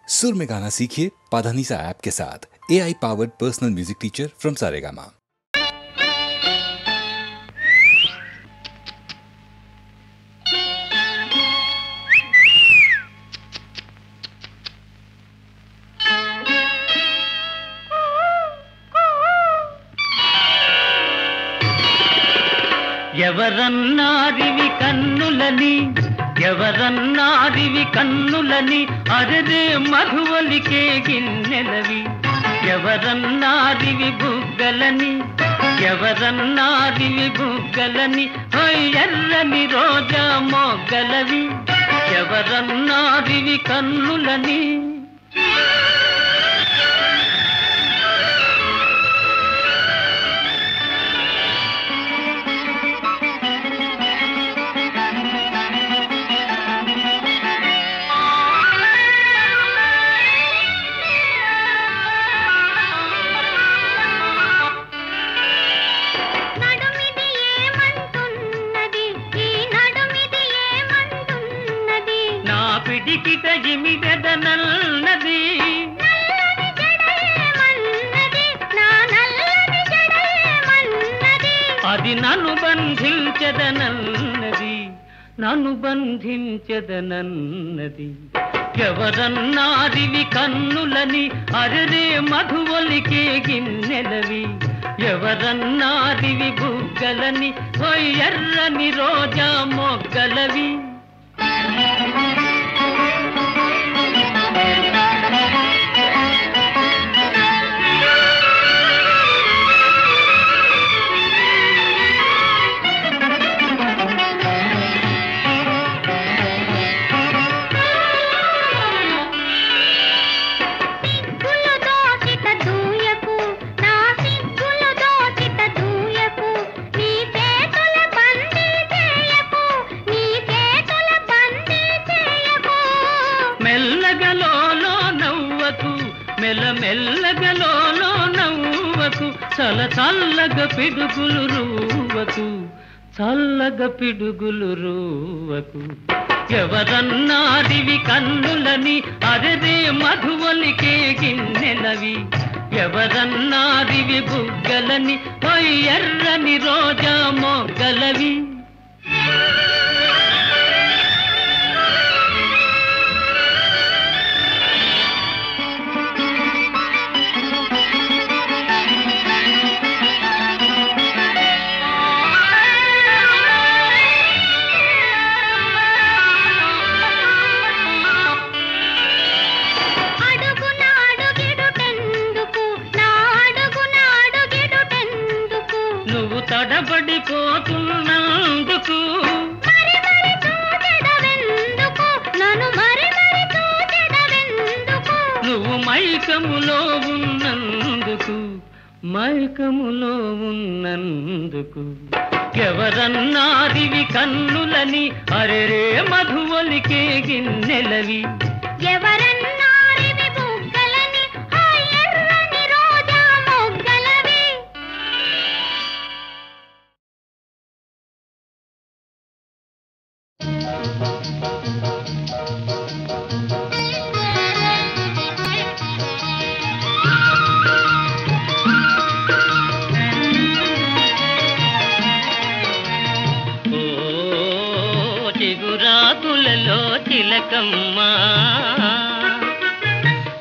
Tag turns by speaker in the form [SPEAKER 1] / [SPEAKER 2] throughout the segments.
[SPEAKER 1] सुर में गाना सीखिए पाधानीसा ऐप के साथ। AI powered personal music teacher from Saregama.
[SPEAKER 2] ఎవరన్నారివి కన్నులని ఎవరన్నారివి కన్నులని అరదే మధువలికే గిన్నెలవి ఎవరన్నారివి బుగ్గలని ఎవరన్నారివి బుగ్గలని ఎర్రని రోజా మొగ్గలవి ఎవరన్నారివి కన్నులని పిడికిట జిమిదనన్నది అది నన్ను బంధించదనన్నది నన్ను బంధించదనన్నది ఎవరన్నారివి కన్నులని అరరే మధువలికే గిన్నెలవి ఎవరన్నారివి బుగ్గలని ఎర్రని రోజా మొగ్గలవి మెల్లగలో నవ్వకు చల చల్లగ పిడుగులు రూవకు చల్లగ పిడుగులు రూవకు ఎవరన్నారివి కన్నులని అరదే మధువలికే గిన్నెలవి ఎవరన్నారివి బుగ్గలని ఎర్రని రోజా మొగ్గలవి తడబడిపోతున్నందుకు నువ్వు మైకములో ఉన్నందుకు మైకములో ఉన్నందుకు ఎవరన్నారివి కన్నులని అరెరే మధువలికే గిన్నెలవి ఎవరన్నారివి బుగ్గలని ఎర్రని రోజా మొగ్గలవి చిగురాకులలో చిలకమ్మా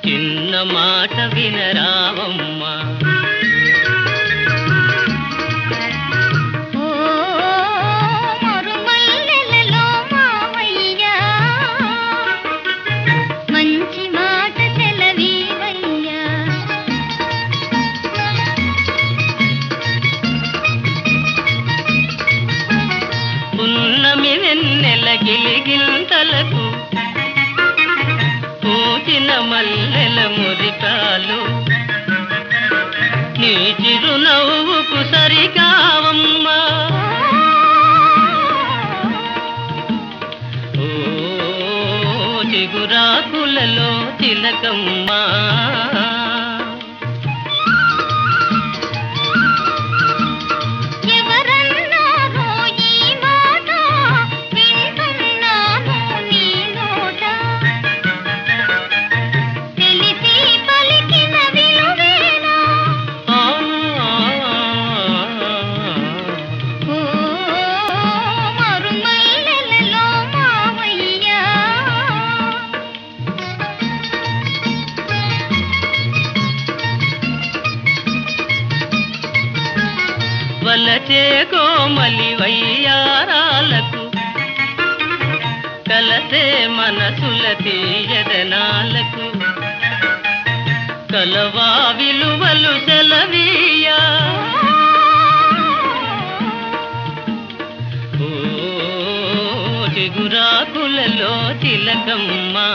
[SPEAKER 2] చిన్న మాట వినరావమ్మా గిలిగింతలకు పూచిన మల్లెల మురికాలు నీ చిరునవ్వుకు సరికావమ్మా ఓ చిగురాకులలో చిలకమ్మా వలచే కోమలి వయ్యారాలకు కలసే మనసుల తీయదనాలకు కలవా విలువలు సెలవీయా ఓ చిగురాకులలో తిలకమ్మా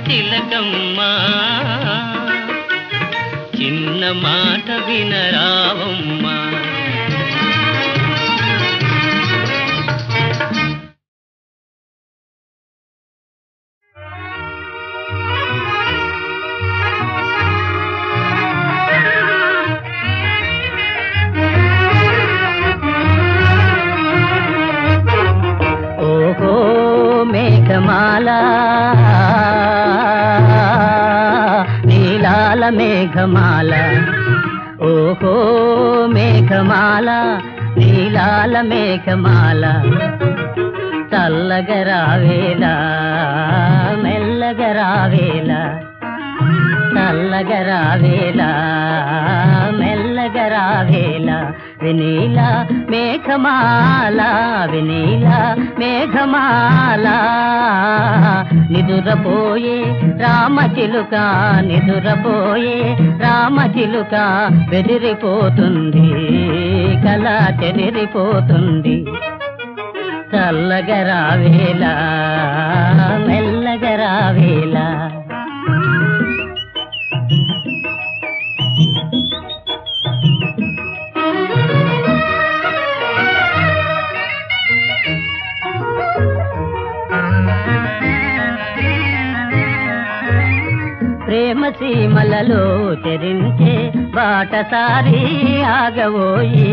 [SPEAKER 2] తిలకమ్మా చిన్న మాట వినరావమ్మా
[SPEAKER 3] ఓహో మేఘమాలా నీలాల మేఘమాల ఓహో మేఘమాల నీలాల మేఘమాల చల్లగరావేలా మెల్లగరావేలా చల్లగరావేలా మెల్లగరావేలా వినీల మేఘమాల వినీల మేఘమాల నిదురపోయే రామచిలుక నిదురపోయే రామచిలుక బెదిరిపోతుంది కల చెదిరిపోతుంది చల్లగరావేలా మెల్లగరావేలా ప్రేమ సీమలలో చెరించే బాటసారి ఆగవోయి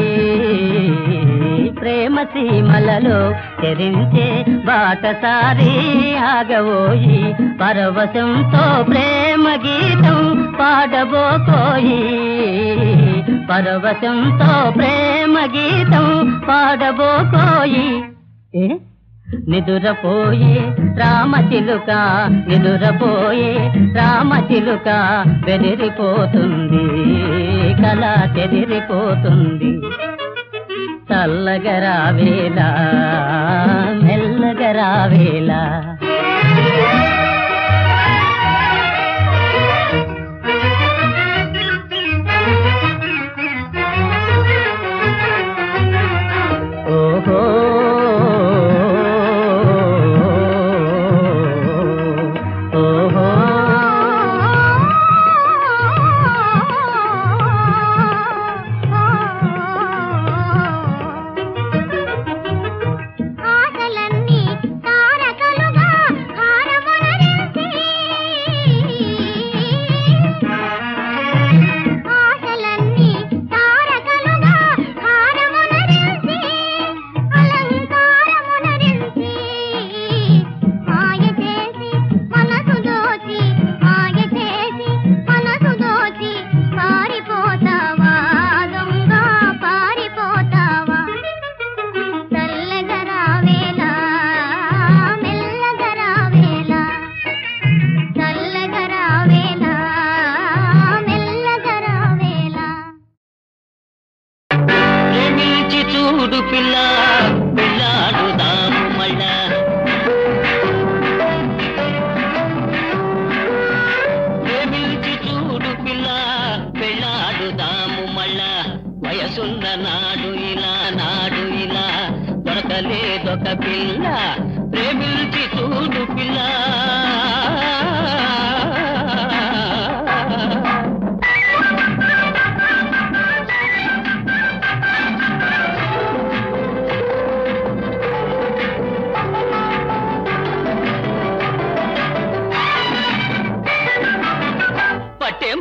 [SPEAKER 3] ప్రేమ సీమలలో చెరించే బాటసారి ఆగవోయి పరవశంతో ప్రేమ గీతం పాడబోకోయి పరవశంతో ప్రేమ గీతం పాడబోకోయి నిదురపోయే రామచిలుక నిదురపోయే రామచిలుక బెదిరిపోతుంది కల చెదిరిపోతుంది చల్లగరావేలా మెల్లగరావేలా ఓహో దొరకలేదొక పిల్ల ప్రేమించి చూడు పిల్ల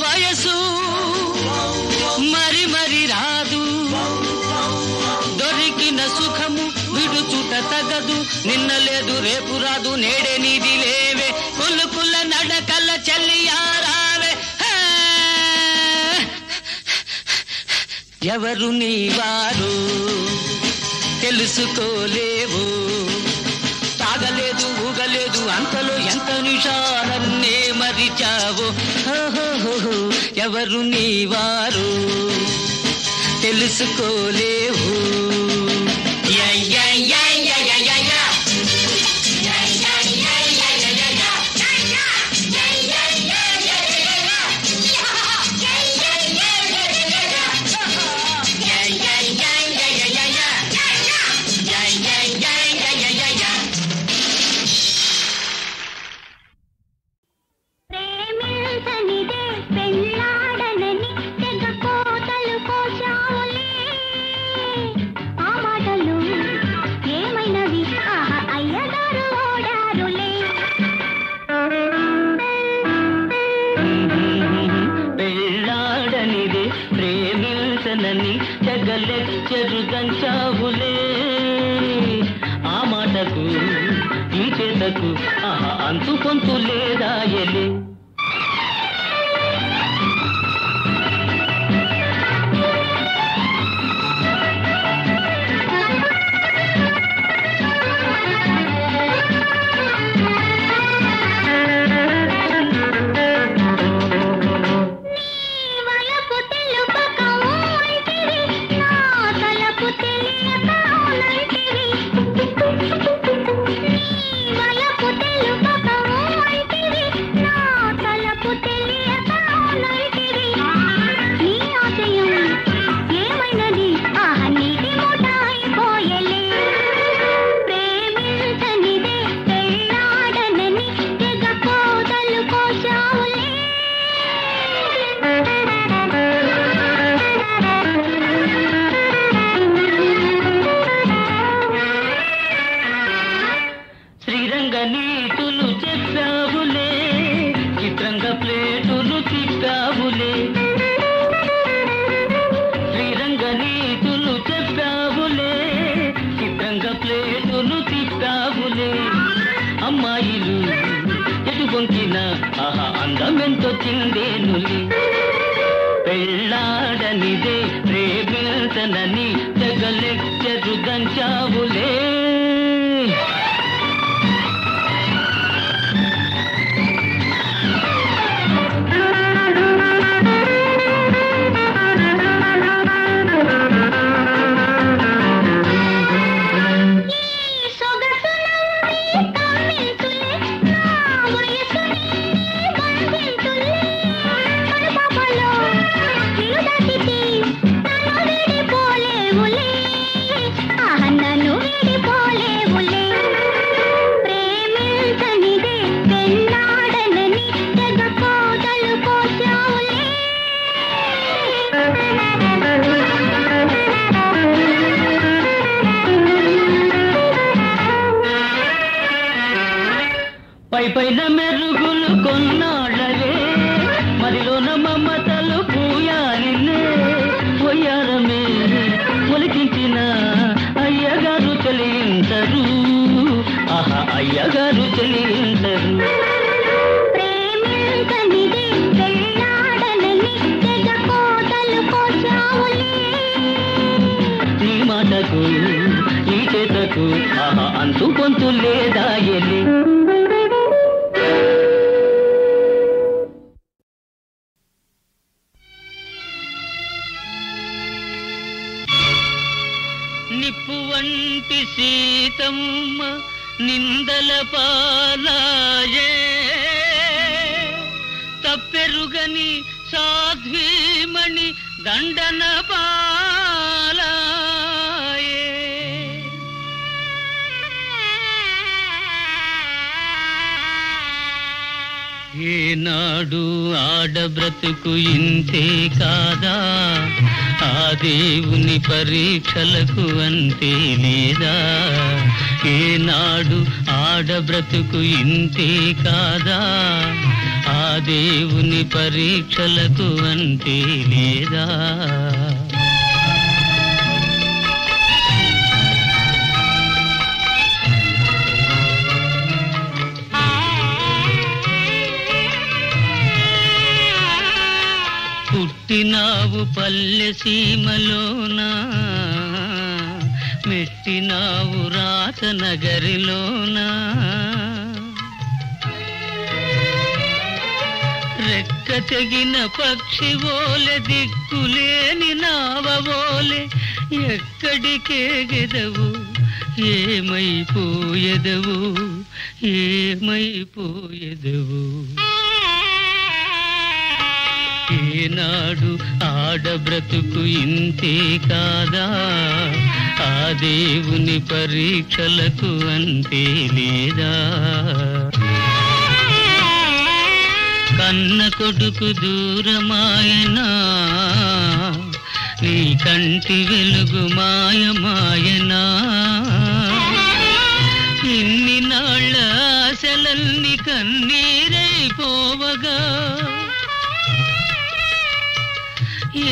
[SPEAKER 2] వయసు మరి మరి రాదు, దొరికిన సుఖము విడుచుట తగదు, నిన్న లేదు రేపు రాదు, నేడే నీది లేవే, కులుకుల నడకల చెల్లియారావే. ఎవరు నీ వారు తెలుసుకోలేవు, తాగలేదు ఊగలేదు అంతలో ఎంత నిషానన్నే మరిచావు. ఎవరు నీ వారు తెలుసుకోలేవు. తెగలెచ్చరు దంచావులే, ఆ మాటకు ఈ చేతకు అంతు కొంతు లేదాయలే. నీతులు చెప్పావులే, చిత్రంగా ప్లేటులు తిప్పావులే, శ్రీరంగ నీతులు చెప్పావులే, చిత్రంగా ప్లేటులు తిప్పావులే. అమ్మాయిలు ఎటు పొంకిన అందమెంతో చిందేనులే, పెళ్ళాడనిదే ప్రేమించనని తెగలెచ్చరు దంచావులే. పైన మెరుగులు కొన్నాళ్ళవే, మరిలోన మమతలు పూయాలినే, పొయ్యారమే ఒలికించిన అయ్యగారు చెలించరు, అయ్యగారు చెలించరు. నీ మాటకు ఈ చేతకు అంతు కొంతు లేదాయలే. నిప్పు వంటి సీతమ్మ నిందల పాలాయే, తప్పెరుగని సాధ్వీమణి దండన పాలాయే. ఏనాడు ఆడబ్రతుకు ఇంతే కాదా, ఆ దేవుని పరీక్షలకు అంతే లేదా. ఏనాడు ఆడబ్రతుకు ఇంతే కాదా, ఆ దేవుని పరీక్షలకు అంతే లేదా. పుట్టినావు పల్లె సీమలోనా, మెట్టినావు రాత నగరిలోనా. రెక్క తెగిన పక్షి ఓలె, దిక్కులేని నావోలె ఎక్కడికేగెదవు, ఏమైపోయెదవు, ఏమైపోయెదవు. ఏనాడు ఆడబ్రతుకు ఇంతే కాదా, ఆ దేవుని పరీక్షలకు అంతే లేదా. కన్న కొడుకు దూరమాయనా, నీ కంటి వెలుగు మాయమాయనా. ఇన్ని నాళ్ళ ఆశలన్నీ కన్నీరైపోవగా,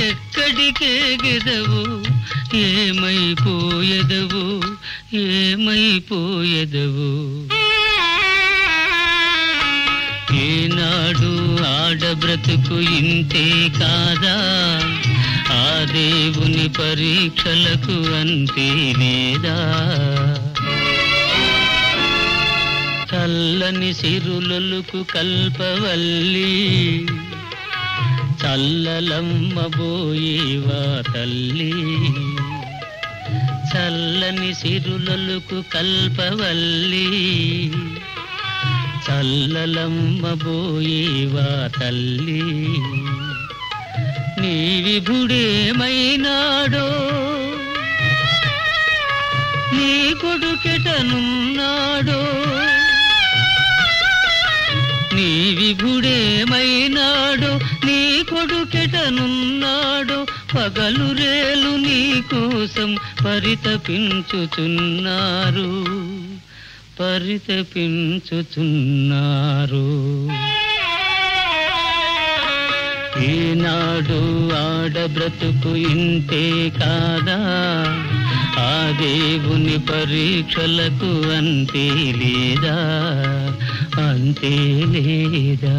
[SPEAKER 2] ఎక్కడికేగెదవు, ఏమైపోయెదవు, ఏమైపోయెదవు. ఏనాడు ఆడబ్రతుకు ఇంతే కాదా, ఆ దేవుని పరీక్షలకు అంతే లేదా. చల్లని సిరులొలుకు కల్పవల్లి, చల్లలమ్మ బోయేవా తల్లి. చల్లని సిరులొలుకు కల్పవల్లి, చల్లలమ్మ బోయేవా తల్లి. నీ విభుడేమైనాడో, నీ కొడుకెటనున్నాడో. నీ విభుడేమైనాడో, నీ కొడుకెటనున్నాడో. పగలు రేలు నీ కోసం పరితపించుచున్నారు, పరితపించుచున్నారు. ఈనాడు ఆడబ్రతుకు ఇంతే కాదా, ఆ దేవుని పరీక్షలకు అంతే లేదా, అంతే లేదా.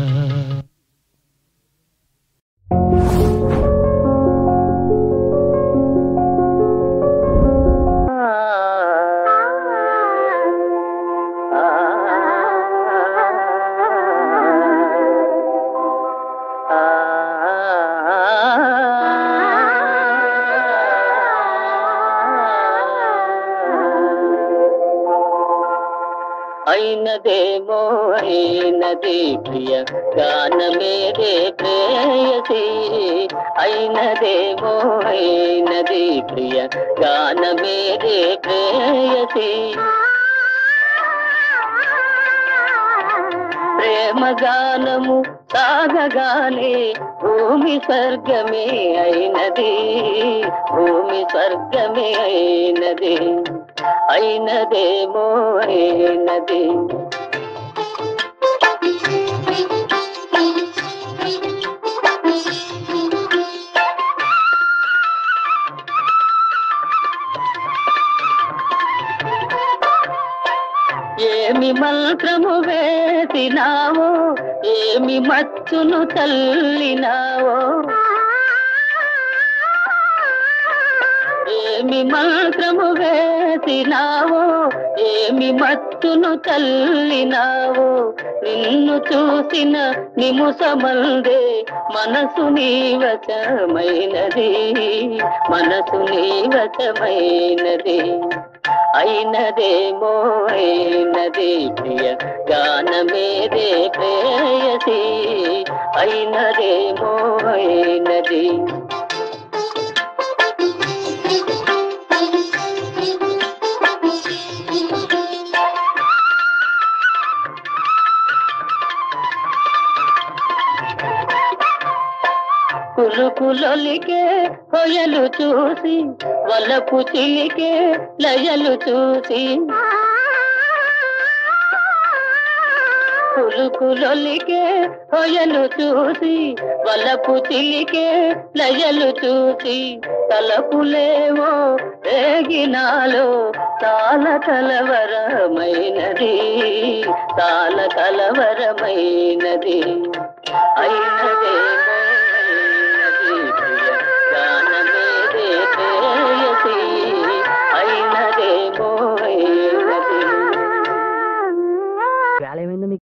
[SPEAKER 3] అయినదేమో అయినది ప్రియ గానమేదే ప్రేయసి. అయినదేమో అయినది ప్రియ గానమేదే ప్రేయసి. ప్రేమ గానము సాగగానే భూమి స్వర్గమే అయినది, భూమి స్వర్గమే అయినది. అయినదేమో అయినది. ఏమి మంత్రము వేసినావో, ఏమి మచ్చును తల్లినావో. ఏమి మంత్రము వేసినావో, ఏమి మచ్చును తల్లినావో. నిన్ను చూసిన నిముసమందే మనసు నీ వశమైనది, మనసు నీ వశమైనది. అయినదేమో అయినది ప్రియ గానమేదే ప్రేయసి. అయినదేమో అయినది. కులుకులొలికే హొయలు చూసి వలపు చిలికే లయలు చూసి కులుకులొలికే హొయలు చూసి వలపు చిలికే లయలు చూసి తలపులేవో రేగినాలో తాళ కలవరమైనది తాళ కలవరమైనది అయినదే గానమేదే ప్రేయసి అయినదేమో
[SPEAKER 2] ఏమైంది మీకు?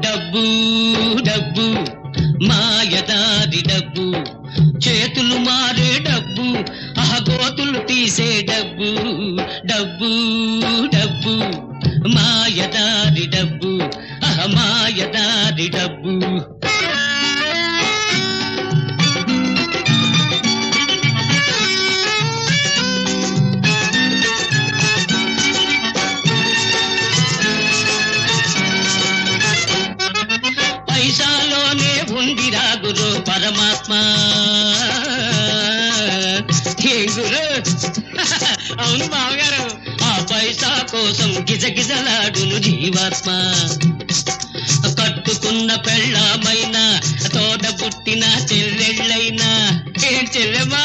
[SPEAKER 2] డబ్బు డబ్బు మాయదారి డబ్బు చేతులు మారే డబ్బు గోతులు తీసే డబ్బు డబ్బు డబ్బు మాయదారి డబ్బు మాయదారి డబ్బు పైసాలోనే ఉందిరా గురు పరమాత్మ గురు అవును బావగారు ఆ పైసా కోసం గిజగిజలాడును జీవాత్మ కట్టుకున్న పెళ్ళామైనా తోట పుట్టిన చెల్లెళ్ళైనా ఏం చెల్లెమా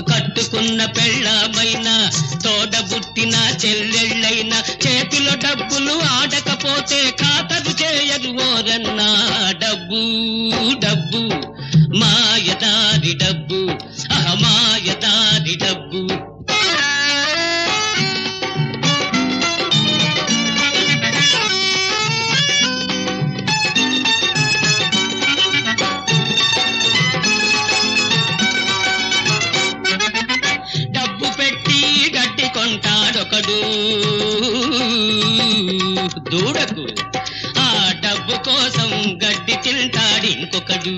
[SPEAKER 2] కట్టుకున్న పెళ్ళామైనా తోట పుట్టిన చెల్లెళ్ళైనా చేతిలో డబ్బులు ఆడకపోతే ఖాతరు చేయదు ఓరన్నా డబ్బు డబ్బు మాయదారి డబ్బు మాయదారి డబ్బు డబ్బు పెట్టి గడ్డి కొంటాడొకడు దూడకు ఆ డబ్బు కోసం గడ్డి తింటాడు ఇంకొకడు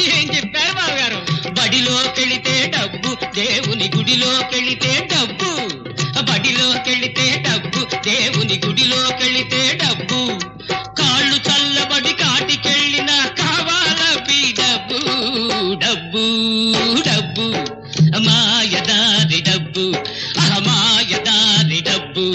[SPEAKER 2] ఏం చెప్పారు బావగారు బడిలోకెళితే డబ్బు దేవుని గుడిలోకెళితే డబ్బు బడిలోకెళితే డబ్బు దేవుని గుడిలోకెళితే డబ్బు కాళ్ళు చల్లబడి కాటికెళ్ళినా కావాలీ డబ్బు డబ్బు డబ్బు మాయదారి డబ్బు మాయదారి డబ్బు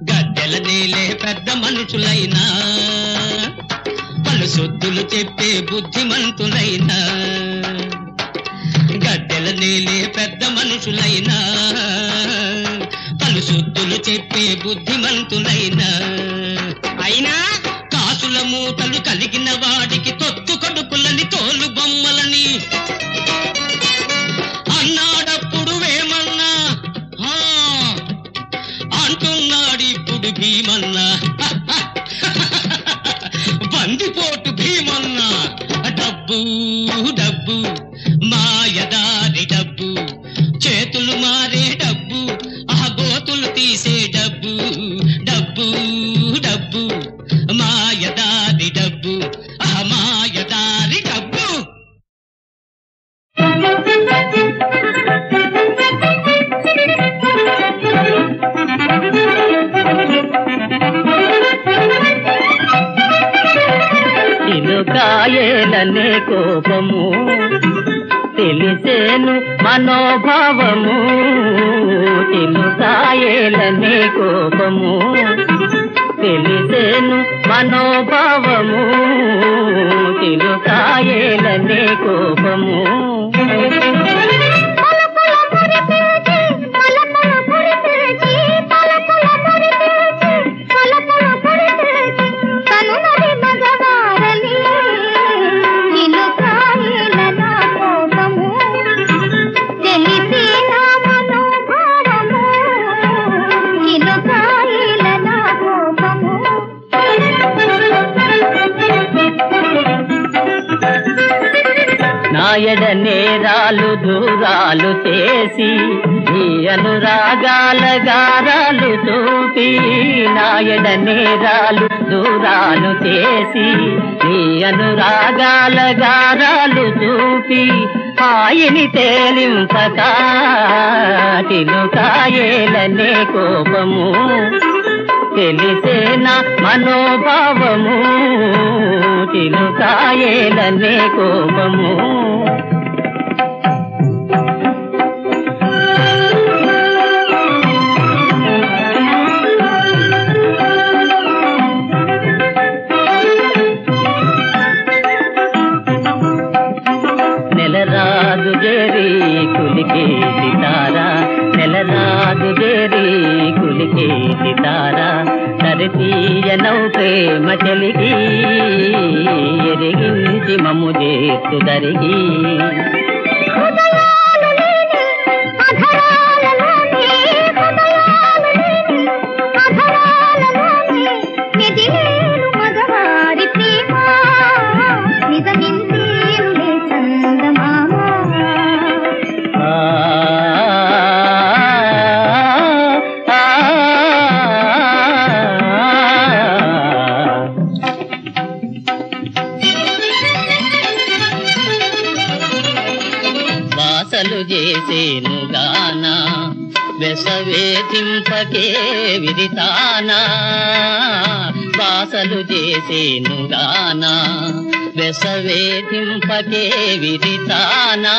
[SPEAKER 2] గద్దెల నేలే పెద్ద మనుషులైనా పలు సొద్దులు చెప్పే బుద్ధిమంతులైనా గద్దెల నేలే పెద్ద మనుషులైనా పలు సొద్దులు చెప్పే బుద్ధిమంతులైనా అయినా కాసుల మూటలు కలిగిన వాడికి తొత్తు కడుపులని తోలు బొమ్మలని అన్నాడప్పుడు వేమన్నా అంటున్నాడిప్పుడు భీమన్నా బందిపోటు భీమన్నా డబ్బు డబ్బు మాయదారి డబ్బు చేతులు మారే డబ్బు గోతులు తీసే డబ్బు డబ్బు డబ్బు మాయదారి డబ్బు మాయదారి డబ్బు
[SPEAKER 3] చిలుకాయేలనే కోపము తెలిసేను మనోభావము చిలుకాయేలనే కోపము తెలిసేను మనోభావము చిలుకాయేలనే కోపము
[SPEAKER 4] తెలిసేనా మనోభావము చిలుకాయేలనే
[SPEAKER 3] నాయడ నేరాలు దూరాలు చేసి ఈ అనురాగాల గారాలు చూపి నాయడ నేరాలు దూరాలు చేసి ఈ అనురాగాల గారాలు చూపి హాయిని తేలింపక తినుకాయేలనే కోపము తెలిసేనా మనోభావము తినుకాయేలనే కోపము నెలరాజు జేరి కులికే సితారా నెలరాజు జేరి కులికే సితారా తరతీయనౌ ప్రేమ చెలిగి ఎరిగించి మమ్ము చేస్తు దరిగి బాసలు చేసేను గానా వెసవేధింపకే విదితానా బాసలు చేసేను గానా వెసవేధింపకే విదితానా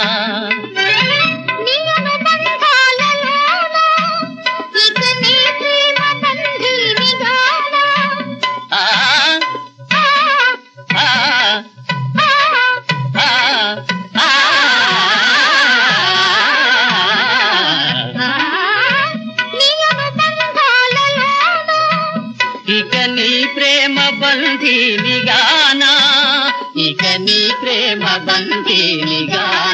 [SPEAKER 3] ఇక నీ ప్రేమ బంధీని గానా ఇక నీ ప్రేమ బంధీని గానా